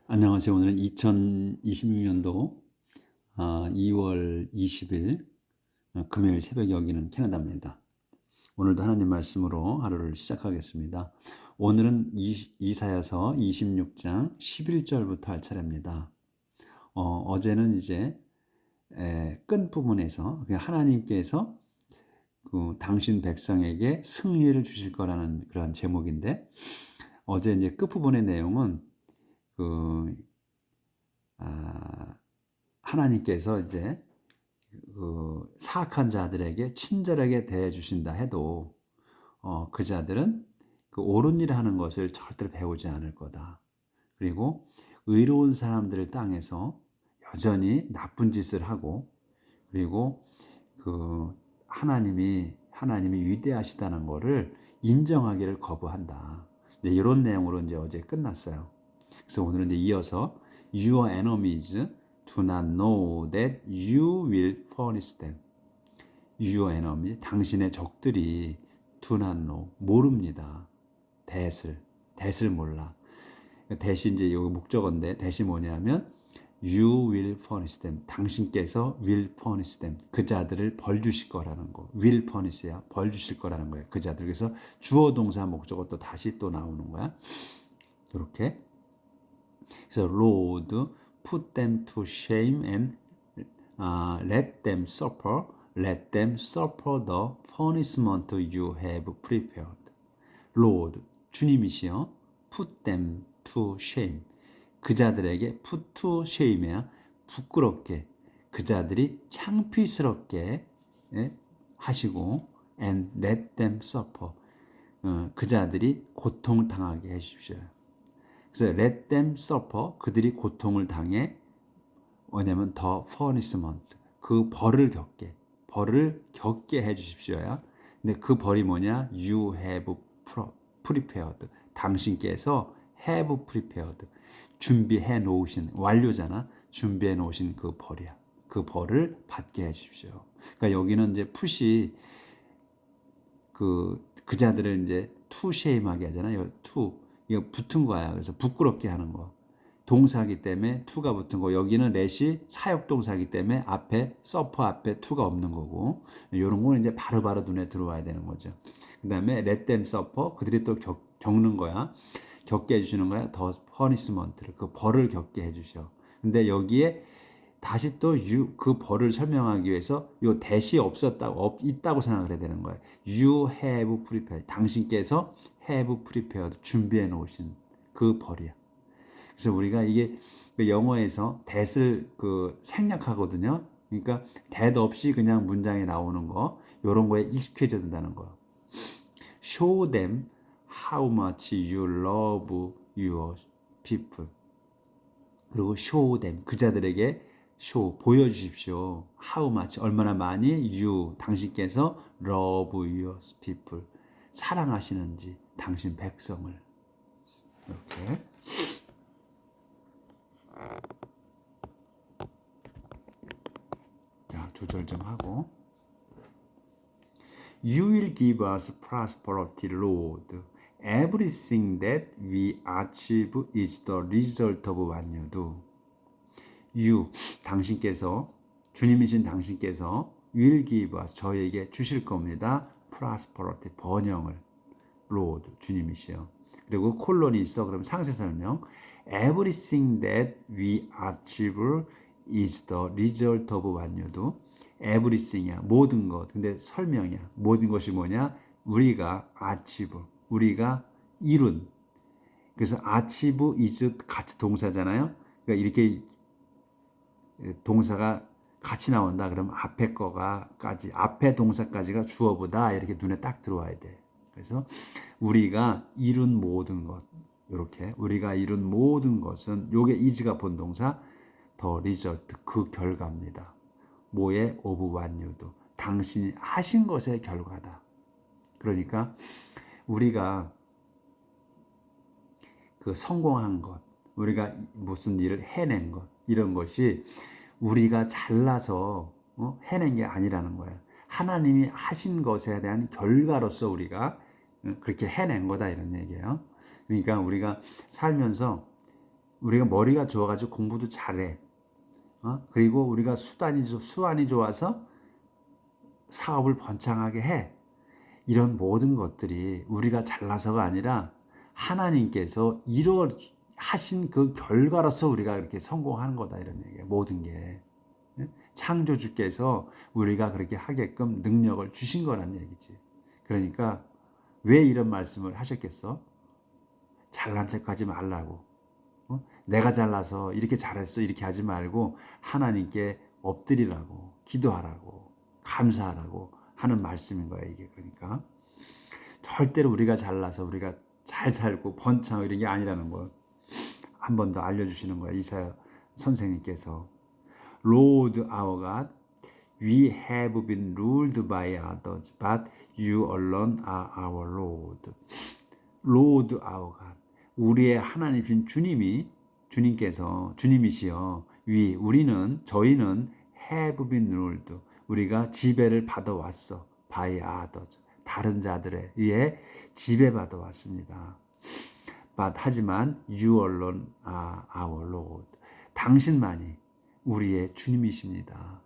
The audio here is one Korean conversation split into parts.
안녕하세요. 오늘은 2026년도 2월 20일 금요일 새벽 여기는 캐나다입니다. 오늘도 하나님 말씀으로 하루를 시작하겠습니다. 오늘은 이사야서 26장 11절부터 할 차례입니다. 어제는 이제 끝 부분에서 하나님께서 당신 백성에게 승리를 주실 거라는 그런 제목인데, 어제 이제 끝 부분의 내용은 하나님께서 이제 사악한 자들에게 친절하게 대해 주신다 해도 그 자들은 옳은 일을 하는 것을 절대로 배우지 않을 거다. 그리고 의로운 사람들을 땅에서 여전히 나쁜 짓을 하고, 그리고 하나님이 위대하시다는 것을 인정하기를 거부한다. 이런 내용으로 이제 어제 끝났어요. 그래서 오늘은 이제 이어서 Your enemies do not know that you will punish them. Your enemy, 당신의 적들이 do not know, 모릅니다. that을 몰라. that이 이제 여기 목적어인데, that이 뭐냐면 you will punish them. 당신께서 will punish them. 그 자들을 벌 주실 거라는 거. will punish야 벌 주실 거라는 거예요. 그 자들. 그래서 주어 동사 목적어 또 다시 또 나오는 거야. 이렇게. 그래서 Lord, put them to shame and let them suffer the punishment you have prepared. Lord, 주님이시여, put them to shame. 그 자들에게 put to shame야, 부끄럽게, 그 자들이 창피스럽게 하시고, and let them suffer. 그 자들이 고통당하게 해주십시오. 그래서 let them suffer, 그들이 고통을 당해, 뭐냐면 the punishment, 그 벌을 겪게 해주십시오야. 근데 그 벌이 뭐냐? You have prepared, 당신께서 have prepared, 준비해 놓으신, 완료잖아. 준비해 놓으신 그 벌이야. 그 벌을 받게 해주십시오. 그러니까 여기는 이제 풋이 그 자들을 이제 to shame하게 하잖아요. to, 이거 붙은 거야. 그래서 부끄럽게 하는 거. 동사기 때문에 to가 붙은 거. 여기는 let이 사역 동사기 때문에 앞에 suffer 앞에 to가 없는 거고. 이런 거는 이제 바로바로 눈에 들어와야 되는 거죠. 그다음에 let them suffer, 그들이 또 겪는 거야. 겪게 해주시는 거야. 더 punishment를, 그 벌을 겪게 해주셔. 근데 여기에 다시 또 그 벌을 설명하기 위해서 요 대시 있다고 생각을 해야 되는 거예요. You have prepared, 당신께서 have prepared, 준비해 놓으신 그 벌이야. 그래서 우리가 이게 영어에서 that을 생략하거든요. 그러니까 that 없이 그냥 문장에 나오는 거, 요런 거에 익숙해져야 된다는 거. Show them how much you love your people. 그리고 show them, 그 자들에게 show, 보여주십시오. How much, 얼마나 많이 you, 당신께서 love your people, 사랑하시는지 당신 백성을. 이렇게. 자, 조절 좀 하고. You will give us prosperity, Lord. Everything that we achieve is the result of what you do. You, 당신께서, 주님이신 당신께서 will give us, 저에게 주실 겁니다. prosperity, 번영을. Lord, 주님이시여. 그리고 콜론이 있어. 그럼 상세 설명. Everything that we achieve is the result of what you do. everything이야, 모든 것. 근데 설명이야. 모든 것이 뭐냐? 우리가 achieve, 우리가 이룬. 그래서 achieve is 같이 동사잖아요. 그러니까 이렇게 동사가 같이 나온다. 그럼 앞에 거가까지, 앞에 동사까지가 주어보다 이렇게 눈에 딱 들어와야 돼. 그래서 우리가 이룬 모든 것, 이렇게 우리가 이룬 모든 것은, 요게 is가 본동사, the result, 그 결과입니다. 뭐의 of what you do, 당신이 하신 것의 결과다. 그러니까 우리가 성공한 것, 우리가 무슨 일을 해낸 것, 이런 것이 우리가 잘나서 해낸 게 아니라는 거야. 하나님이 하신 것에 대한 결과로서 우리가 그렇게 해낸 거다, 이런 얘기예요. 그러니까 우리가 살면서 우리가 머리가 좋아가지고 공부도 잘해. 그리고 우리가 수완이 좋아서 사업을 번창하게 해. 이런 모든 것들이 우리가 잘나서가 아니라 하나님께서 하신 그 결과로서 우리가 이렇게 성공하는 거다 이런 얘기예요. 모든 게. 창조주께서 우리가 그렇게 하게끔 능력을 주신 거란 얘기지. 그러니까 왜 이런 말씀을 하셨겠어? 잘난 척하지 말라고. 내가 잘나서 이렇게 잘했어 이렇게 하지 말고 하나님께 엎드리라고 기도하라고 감사하라고 하는 말씀인 거야 이게. 그러니까 절대로 우리가 잘나서 우리가 잘 살고 번창 이런 게 아니라는 걸 한 번 더 알려주시는 거야 이사야 선생님께서. Lord our God, we have been ruled by others, but you alone are our Lord. Lord our God, 우리의 하나님이신 주님이시여, 저희는 have been ruled, 우리가 지배를 받아왔어. by others, 다른 자들에 의해 지배받아 왔습니다. 하지만 you alone are our Lord, 당신만이 우리의 주님이십니다.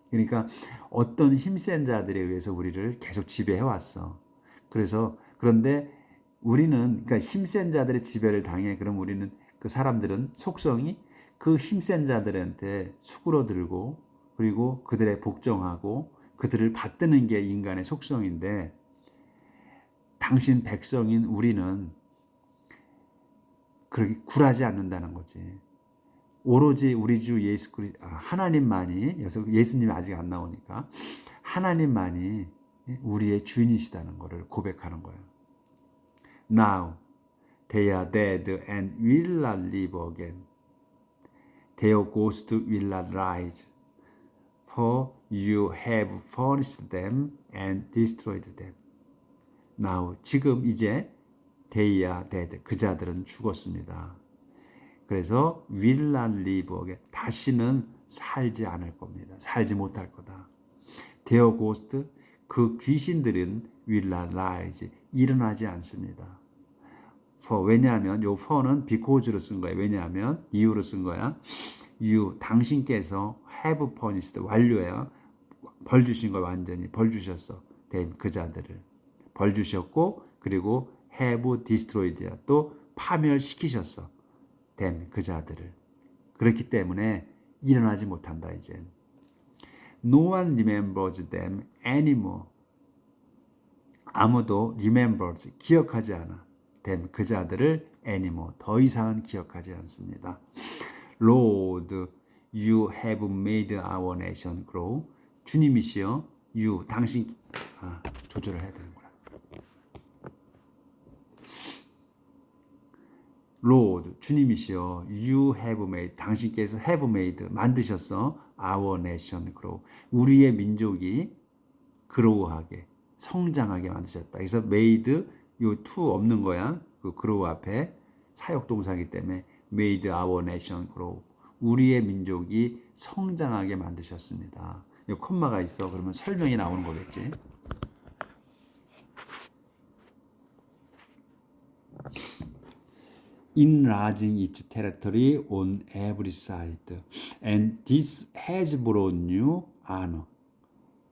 그러니까 어떤 힘센 자들에 의해서 우리를 계속 지배해 왔어. 그런데 우리는 그러니까 힘센 자들의 지배를 당해. 그럼 우리는 그 사람들은 속성이 그 힘센 자들한테 수그러들고 그리고 그들의 복종하고 그들을 받드는 게 인간의 속성인데, 당신 백성인 우리는 그렇게 굴하지 않는다는 거지. 오로지 우리 주 예수 그리스도 하나님만이, 예수님이 아직 안 나오니까 하나님만이 우리의 주인이시다는 것을 고백하는 거예요. Now they are dead and will not live again. Their ghost will not rise. For you have punished them and destroyed them. Now 지금 이제 they are dead, 그 자들은 죽었습니다. 그래서 will not live again, 다시는 살지 않을 겁니다. 살지 못할 거다. Their ghost, 그 귀신들은 will not rise, 일어나지 않습니다. For, 왜냐하면 요 for는 because로 쓴 거예요. 왜냐하면 이유로 쓴 거야. You, 당신께서 have punished, 완료야. 벌 주신 거야. 완전히 벌 주셨어. them, 그 자들을 벌 주셨고, 그리고 have destroyed야, 또 파멸시키셨어. them, 그 자들을. 그렇기 때문에 일어나지 못한다 이제. No one remembers them anymore. 아무도 remembers, 기억하지 않아. them, 그 자들을 anymore, 더 이상은 기억하지 않습니다. Lord, you have made our nation grow. 주님이시여, you, 당신, 조절을 해야 되는구나. Lord, 주님이시여, you have made, 당신께서 have made, 만드셨어. our nation grow, 우리의 민족이 grow하게, 성장하게 만드셨다. 그래서 made, 요 to 없는 거야. 그 grow 앞에 사역동사이기 때문에 made our nation grow, 우리의 민족이 성장하게 만드셨습니다. 이 콤마가 있어. 그러면 설명이 나오는 거겠지. Enlarging its territory on every side, and this has brought new honor.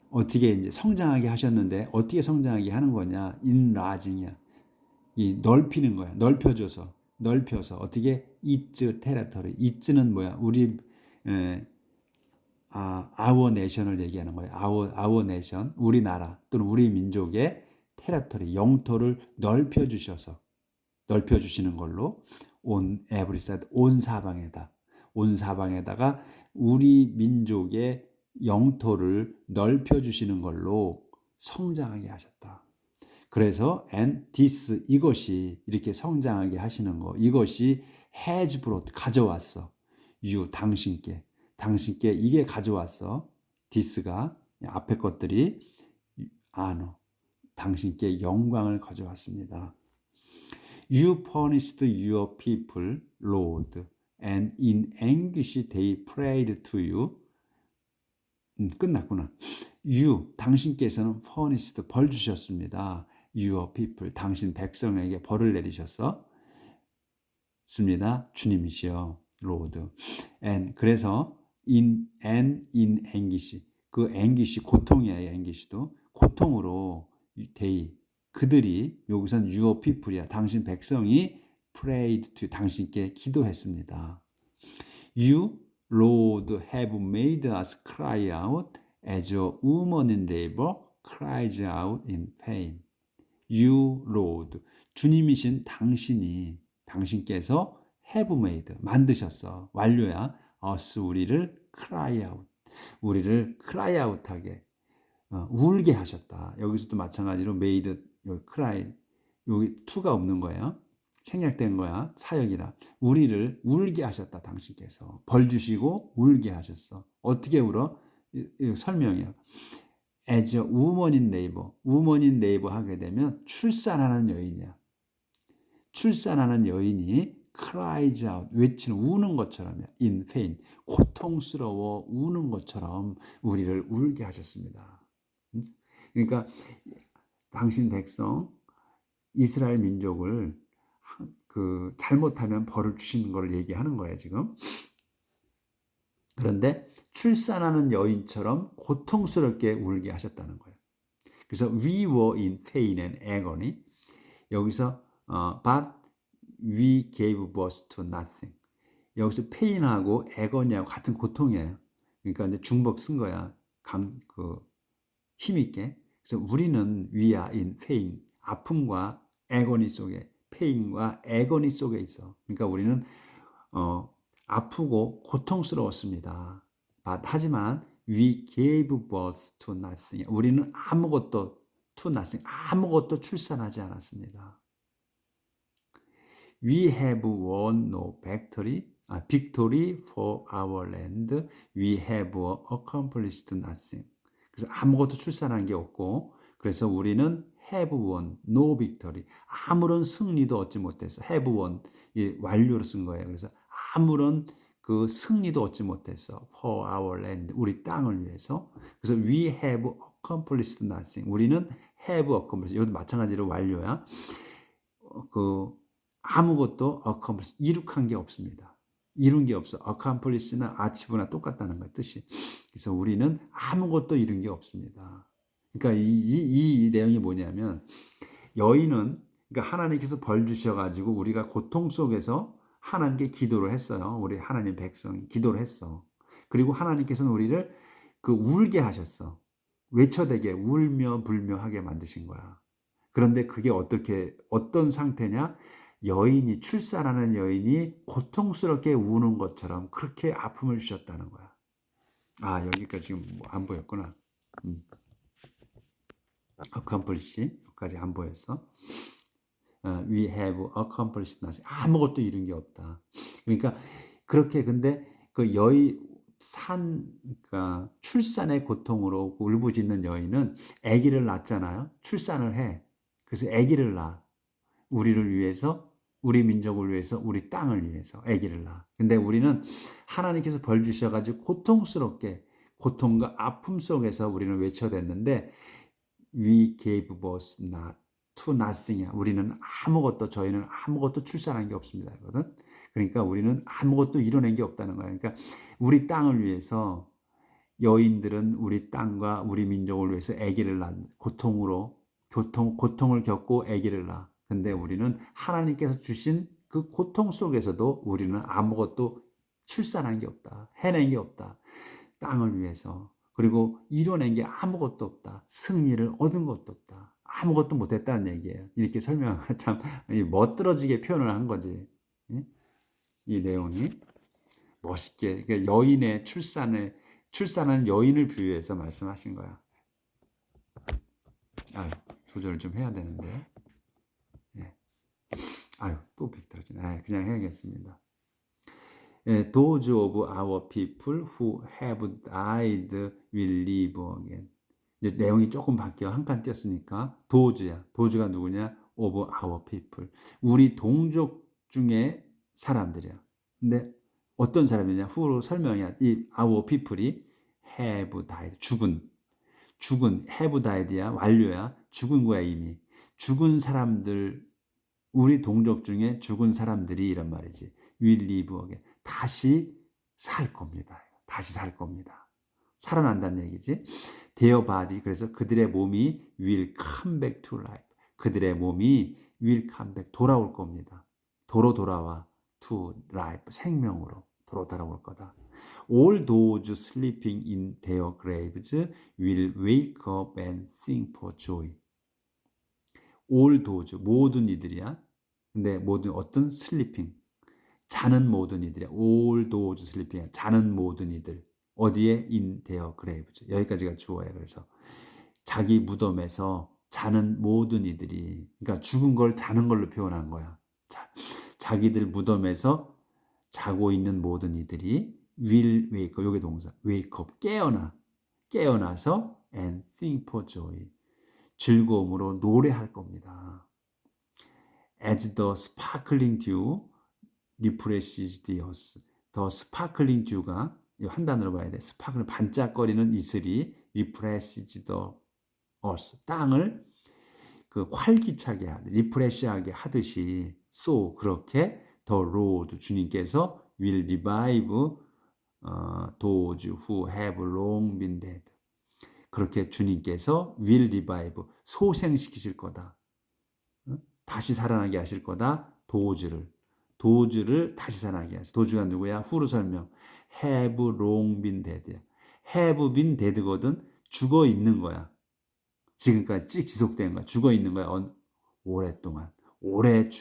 어떻게 이제 성장하게 하셨는데 어떻게 성장하게 하는 거냐? enlarging이야. 이 넓히는 거야. 넓혀서 어떻게 its territory. its는 뭐야? 우리 our nation을 얘기하는 거예요. our nation, 우리나라 또는 우리 민족의 territory, 영토를 넓혀주시는 걸로 on every side, 온 사방에다가 우리 민족의 영토를 넓혀주시는 걸로 성장하게 하셨다. 그래서 and this, 이것이 이렇게 성장하게 하시는 거, 이것이 has brought, 가져왔어. you, 당신께 이게 가져왔어. this가 앞에 것들이 honor, 당신께 영광을 가져왔습니다. You punished your people, Lord, and in anguish they prayed to you. 끝났구나. You, 당신께서는 punished, 벌 주셨습니다. Your people, 당신 백성에게 벌을 내리셨어. 주셨습니다. 주님이시여, Lord. And 그래서 in anguish, 그 anguish 고통이에요. anguish도 고통으로 they 그들이 여기선 your people이야. 당신 백성이 prayed to 당신께 기도했습니다. You, Lord, have made us cry out as a woman in labor cries out in pain. You, Lord, 주님이신 당신이 당신께서 have made 만드셨어. 완료야. us 우리를 cry out 우리를 cry out하게 울게 하셨다. 여기서도 마찬가지로 made 여기 cry 여기 to가 없는 거예요. 생략된 거야. 사역이라. 우리를 울게 하셨다. 당신께서 벌 주시고 울게 하셨어. 어떻게 울어? 설명이에요. As a woman in labor. woman in labor 하게 되면 출산하는 여인이야. 출산하는 여인이 cries out, 외치는 우는 것처럼 in pain, 고통스러워 우는 것처럼 우리를 울게 하셨습니다. 그러니까 당신 백성 이스라엘 민족을 그 잘못하면 벌을 주시는 걸 얘기하는 거예요, 지금. 그런데 출산하는 여인처럼 고통스럽게 울게 하셨다는 거예요. 그래서 we were in pain and agony. 여기서 but we gave birth to nothing. 여기서 pain하고 agony하고 같은 고통이에요. 그러니까 이제 중복 쓴 거야. 힘있게. 그래서 우리는 we are in pain. 아픔과 agony 속에, pain과 agony 속에 있어. 그러니까 우리는 아프고 고통스러웠습니다. 하지만 we gave birth to nothing. 우리는 아무것도 to nothing. 아무것도 출산하지 않았습니다. We have won no victory for our land. We have accomplished nothing. 그래서 아무것도 출산한 게 없고, 그래서 우리는 have won no victory. 아무런 승리도 얻지 못했어. have won 완료로 쓴 거예요. 그래서 아무런 그 승리도 얻지 못했어. for our land. 우리 땅을 위해서. 그래서 we have accomplished nothing. 우리는 have accomplished. 이것도 마찬가지로 완료야. 아무것도 accomplish, 이룩한 게 없습니다. 이룬 게 없어. accomplish나 achieve나 똑같다는 거예요, 뜻이. 그래서 우리는 아무것도 이룬 게 없습니다. 그러니까 이 내용이 뭐냐면 여인은 그러니까 하나님께서 벌 주셔가지고 우리가 고통 속에서 하나님께 기도를 했어요. 우리 하나님 백성이 기도를 했어. 그리고 하나님께서는 우리를 울게 하셨어. 외쳐대게 울며 불며 하게 만드신 거야. 그런데 그게 어떤 상태냐? 여인이 출산하는 여인이 고통스럽게 우는 것처럼 그렇게 아픔을 주셨다는 거야. 아, 여기까지 지금 안 보였구나. accomplish 여기까지 안 보였어. We have accomplished nothing. 아무것도 이룬 게 없다. 그러니까 그렇게 근데 그 그러니까 출산의 고통으로 울부짖는 여인은 아기를 낳잖아요. 출산을 해. 그래서 아기를 낳아. 우리를 위해서, 우리 민족을 위해서, 우리 땅을 위해서 아기를 낳아. 근데 우리는 하나님께서 벌 주셔가지고 고통스럽게 고통과 아픔 속에서 우리는 외쳐댔는데 we gave birth not to nothing이야. 우리는 저희는 아무것도 출산한 게 없습니다. 거든. 그러니까 우리는 아무것도 이뤄낸 게 없다는 거야. 그러니까 우리 땅을 위해서 여인들은 우리 땅과 우리 민족을 위해서 아기를 낳는 고통을 겪고 아기를 낳아. 근데 우리는 하나님께서 주신 그 고통 속에서도 우리는 아무것도 출산한 게 없다. 해낸 게 없다. 땅을 위해서. 그리고 이뤄낸 게 아무것도 없다. 승리를 얻은 것도 없다. 아무것도 못했다는 얘기예요. 이렇게 설명하면 참 멋들어지게 표현을 한 거지. 이 내용이 멋있게 그러니까 여인의 출산한 여인을 비유해서 말씀하신 거야. 조절을 좀 해야 되는데. 또 비틀어지네. 그냥 해야겠습니다. Those of our people who have died will live again. 이제 내용이 조금 바뀌어 한 칸 띄었으니까 도주야. 도주가 누구냐? Of our people. 우리 동족 중에 사람들이야. 근데 어떤 사람이냐? 후로 설명이야. 이 our people이 have died. 죽은 have died야. 완료야. 죽은 거야 이미. 죽은 사람들 우리 동족 중에 죽은 사람들이 이란 말이지. will live again. 다시 살 겁니다. 다시 살 겁니다. 살아난다는 얘기지. Their body, 그래서 그들의 몸이 will come back to life. 그들의 몸이 will come back, 돌아올 겁니다. 도로 돌아와, to life, 생명으로 도로 돌아올 거다. All those sleeping in their graves will wake up and sing for joy. All those, 모든 이들이야. 근데 모든 어떤 sleeping, 자는 모든 이들이야. All those sleeping, 자는 모든 이들. 어디에? In their graves. 여기까지가 주어야. 그래서 자기 무덤에서 자는 모든 이들이, 그러니까 죽은 걸 자는 걸로 표현한 거야. 자기들 무덤에서 자고 있는 모든 이들이 will wake up, 요게 동사, wake up, 깨어나서 and sing for joy, 즐거움으로 노래할 겁니다. As the sparkling dew refreshes the earth. The sparkling dew가 한 단어로 봐야 돼. 스파클 반짝거리는 이슬이 refreshes the earth. 땅을 그 활기차게 하듯, 리프레시하게 하듯이 so 그렇게 the Lord 주님께서 will revive those who have long been dead. 그렇게 주님께서 will revive, 소생시키실 거다. 다시 살아나게 하실 거다. 도주를 다시 살아나게 하실. 도주가 누구야? 후로 설명. have long been dead. have been dead거든. 죽어 있는 거야. 지금까지 쭉 지속된 거야. 죽어 있는 거야. 오랫동안. 오랫동안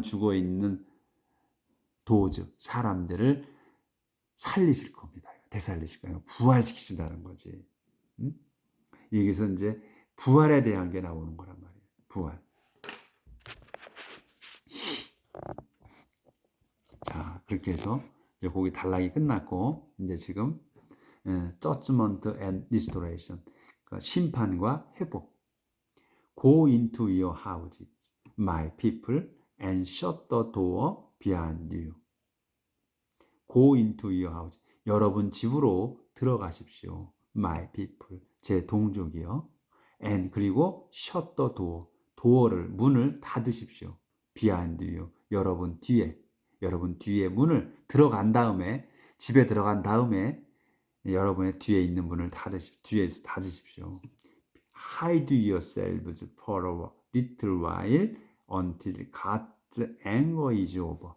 죽어 있는 도주, 사람들을 살리실 겁니다. 되살리실 거예요. 부활시키신다는 거지. 응? 여기서 이제 부활에 대한 게 나오는 거란 말이에요. 부활. 자, 그렇게 해서 이제 거기 단락이 끝났고, 이제 지금 judgment and restoration, 그러니까 심판과 회복. Go into your houses, my people, and shut the door behind you. Go into your house. 여러분 집으로 들어가십시오. My people, 제 동족이요. And 그리고 shut the door, 도어를, 문을 닫으십시오. Behind you, 여러분 뒤에 문을 들어간 다음에, 집에 들어간 다음에 여러분의 뒤에 있는 문을 뒤에서 닫으십시오. Hide yourselves for a little while until God's anger is over.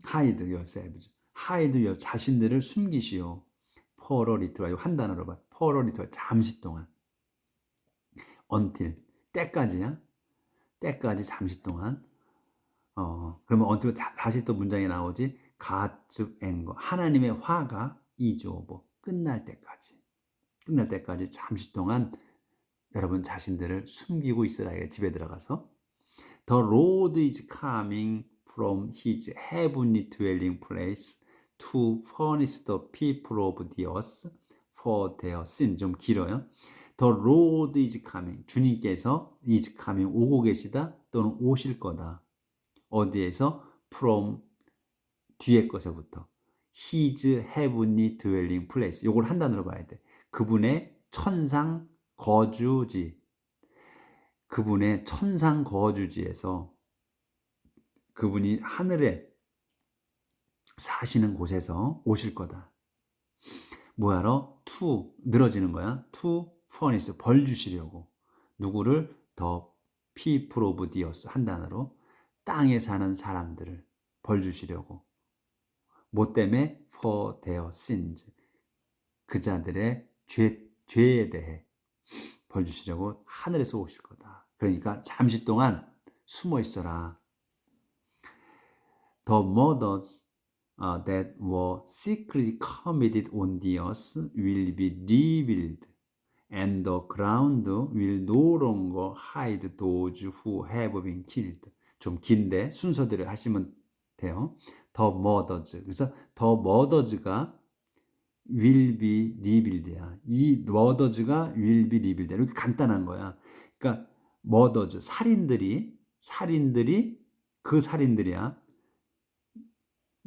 hide yourselves. hide 자신들을 숨기시오. for a little while, 한 단어로 봐. for a little while, 잠시 동안. until, 때까지야. 때까지 잠시 동안. 그러면 until 다시 또 문장이 나오지. God's anger, 하나님의 화가 is over, 끝날 때까지 잠시 동안 여러분 자신들을 숨기고 있으라. 집에 들어가서 The Lord is coming from his heavenly dwelling place to punish the people of the earth for their sin. 좀 길어요. The Lord is coming. 주님께서 is coming, 오고 계시다 또는 오실 거다. 어디에서? From, 뒤에 것에부터. His heavenly dwelling place. 이걸 한 단어로 봐야 돼. 그분의 천상 거주지. 그분의 천상 거주지에서, 그분이 하늘에 사시는 곳에서 오실 거다. 뭐하러? to, 늘어지는 거야. to furnish, 벌 주시려고. 누구를? the people of the earth, 한 단어로. 땅에 사는 사람들을 벌 주시려고. 뭐 때문에? for their sins, 그 자들의 죄에 대해 벌 주시려고 하늘에서 오실 거다. 그러니까 잠시 동안 숨어 있어라. The murders that were secretly committed on the earth will be revealed, and the ground will no longer hide those who have been killed. 좀 긴데 순서대로 하시면 돼요. The murders. 그래서 the murders가 will be revealed야. 이 murders가 will be revealed. 이렇게 간단한 거야. 그러니까 murders, 살인들이 그 살인들이야.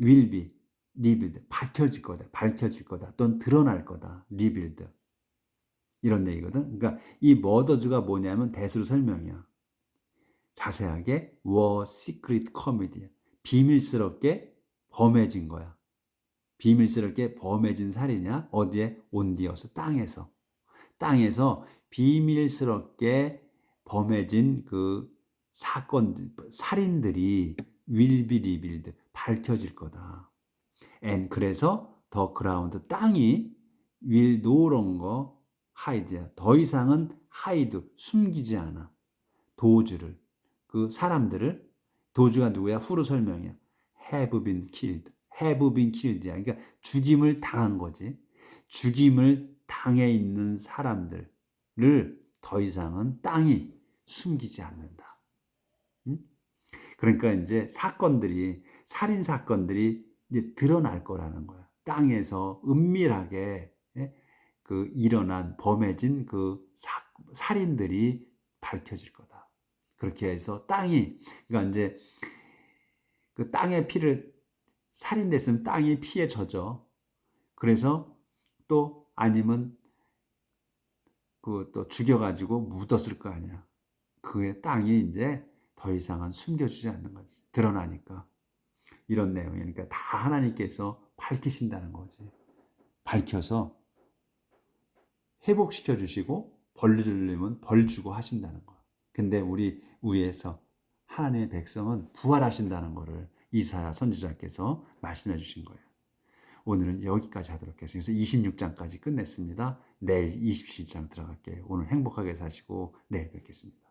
will be, 리빌드, 밝혀질 거다, 밝혀질 거다, 또는 드러날 거다, 리빌드. 이런 얘기거든. 그러니까 이 머더즈가 뭐냐면 대수로 설명이야. 자세하게 were secret comedy, 비밀스럽게 범해진 거야. 비밀스럽게 범해진 살이냐? 어디에? 온디어스, 땅에서. 땅에서 비밀스럽게 범해진 그 사건, 살인들이 will be revealed, 밝혀질 거다. and 그래서 the ground, 땅이 will no longer hide, 더 이상은 hide, 숨기지 않아. 도주를, 그 사람들을, 도주가 누구야? 후로 설명이야. have been killed. have been killed야. 그러니까 죽임을 당한 거지. 죽임을 당해 있는 사람들을 더 이상은 땅이 숨기지 않는다. 응? 그러니까 이제 사건들이, 살인 사건들이 이제 드러날 거라는 거야. 땅에서 은밀하게, 예? 그 일어난 범해진 그 살인들이 밝혀질 거다. 그렇게 해서 땅이, 그러니까 이제 그 땅의 피를, 살인됐으면 땅이 피에 젖어. 그래서 또 아니면 그 또 죽여가지고 묻었을 거 아니야. 그의 땅이 이제 더 이상은 숨겨주지 않는 거지. 드러나니까. 이런 내용이니까 다 하나님께서 밝히신다는 거지. 밝혀서 회복시켜 주시고 벌 주려면 벌 주고 하신다는 거. 근데 우리 위에서 하나님의 백성은 부활하신다는 것을 이사야 선지자께서 말씀해 주신 거예요. 오늘은 여기까지 하도록 하겠습니다. 그래서 26장까지 끝냈습니다. 내일 27장 들어갈게요. 오늘 행복하게 사시고 내일 뵙겠습니다.